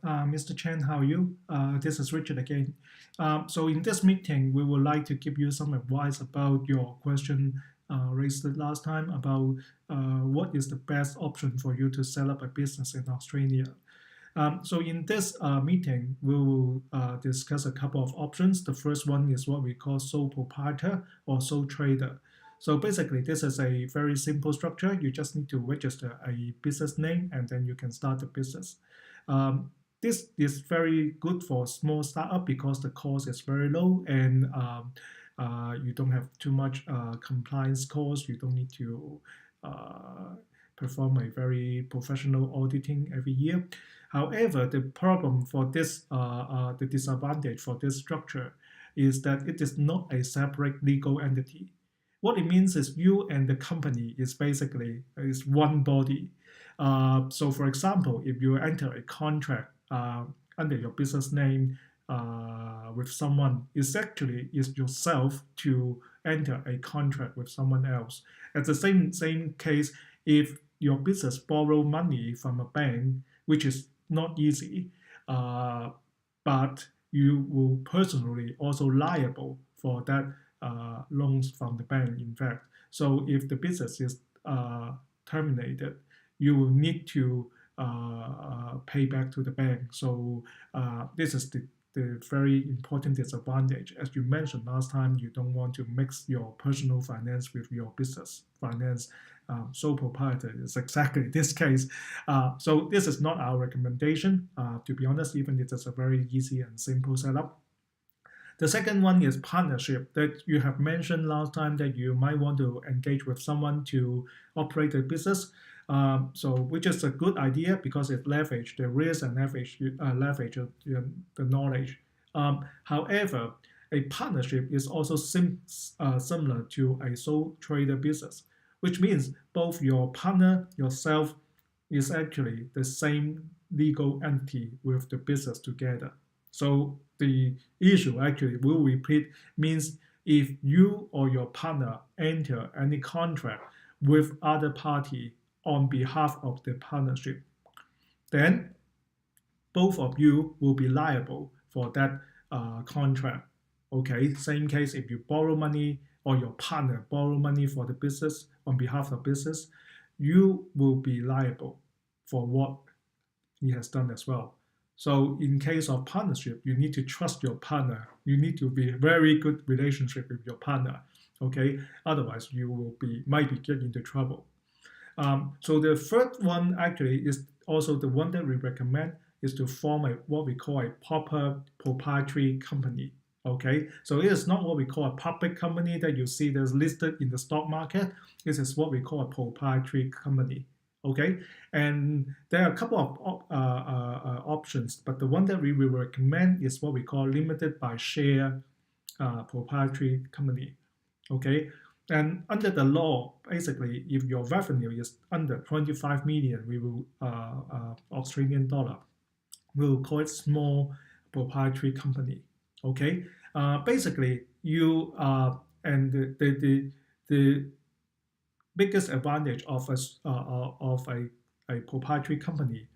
Mr. Chen, how are you? This is Richard again. So in this meeting, we would like to give you some advice about your question raised last time about what is the best option for you to set up a business in Australia. So in this meeting, we will discuss a couple of options. The first one is what we call sole proprietor or sole trader. So basically, this is a very simple structure. You just need to register a business name and then you can start the business. This is very good for small startup because the cost is very low and you don't have too much compliance costs. You don't need to perform a very professional auditing every year. However, the problem for this, the disadvantage for this structure is that it is not a separate legal entity. What it means is you and the company is basically is one body. So for example, if you enter a contract under your business name with someone, it's actually is yourself to enter a contract with someone else. At the same case, if your business borrow money from a bank, which is not easy, but you will personally also liable for that loans from the bank, in fact. So if the business is terminated, you will need to pay back to the bank. So this is the very important disadvantage. As you mentioned last time, you don't want to mix your personal finance with your business finance. Sole proprietor is exactly this case. So this is not our recommendation. To be honest, even it is a very easy and simple setup. The second one is partnership that you have mentioned last time that you might want to engage with someone to operate a business. Which is a good idea because it leverages the risk and leverage the knowledge. However, a partnership is also similar to a sole trader business, which means both your partner, yourself, is actually the same legal entity with the business together. So the issue actually will repeat means if you or your partner enter any contract with other party on behalf of the partnership, then both of you will be liable for that contract. Okay, same case if you borrow money or your partner borrow money for the business on behalf of business, you will be liable for what he has done as well. So in case of partnership, you need to trust your partner. You need to be very good relationship with your partner. Okay, otherwise you will might be getting into trouble. So the third one actually is also the one that we recommend is to form what we call a proper proprietary company. Okay, so it is not what we call a public company that you see that's listed in the stock market. This is what we call a proprietary company. Okay, and there are a couple of options, but the one that we will recommend is what we call limited by share proprietary company. Okay, and under the law, basically, if your revenue is under 25 million, we will Australian dollar, we will call it small proprietary company. Okay, basically, you and the biggest advantage of a proprietary company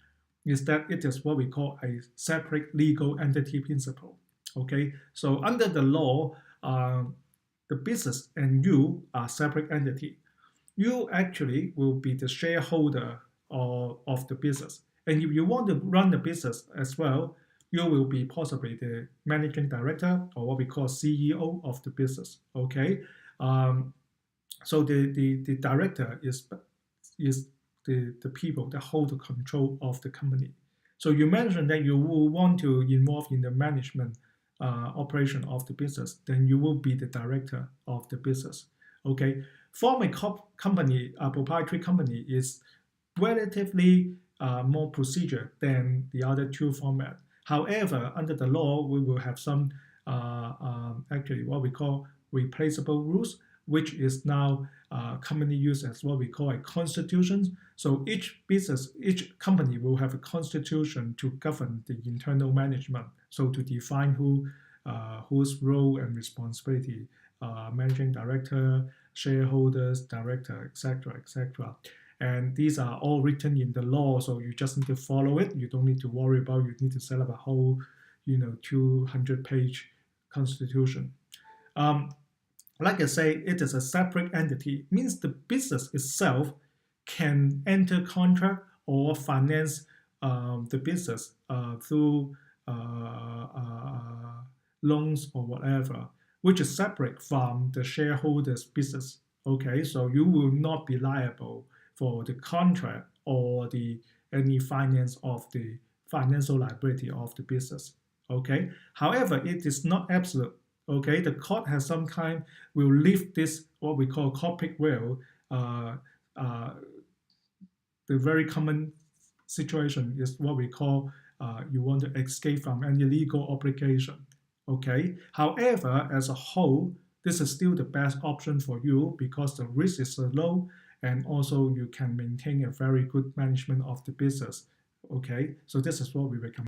is that it is what we call a separate legal entity principle. Okay, so under the law, the business and you are separate entity. You actually will be the shareholder of the business. And if you want to run the business as well, you will be possibly the managing director or what we call CEO of the business. Okay, so the director is the people that hold the control of the company. So you mentioned that you will want to involve in the management operation of the business, then you will be the director of the business. Okay, form a company, a proprietary company is relatively more procedure than the other two formats. However, under the law, we will have some actually what we call replaceable rules, which is now commonly used as what we call a constitution. So each business, each company will have a constitution to govern the internal management. So to define whose role and responsibility, managing director, shareholders, director, etc., etc. and these are all written in the law, so you just need to follow it. You don't need to worry about you need to set up a whole 200-page constitution. Like I say, it is a separate entity. It means the business itself can enter contract or finance the business through loans or whatever, which is separate from the shareholders' business. Okay, so you will not be liable for the contract or any finance of the financial liability of the business. Okay, however, it is not absolute. Okay, the court has some kind will leave this what we call corporate will. The very common situation is what we call you want to escape from any legal obligation. Okay. However, as a whole, this is still the best option for you because the risk is low and also you can maintain a very good management of the business. Okay. So this is what we recommend.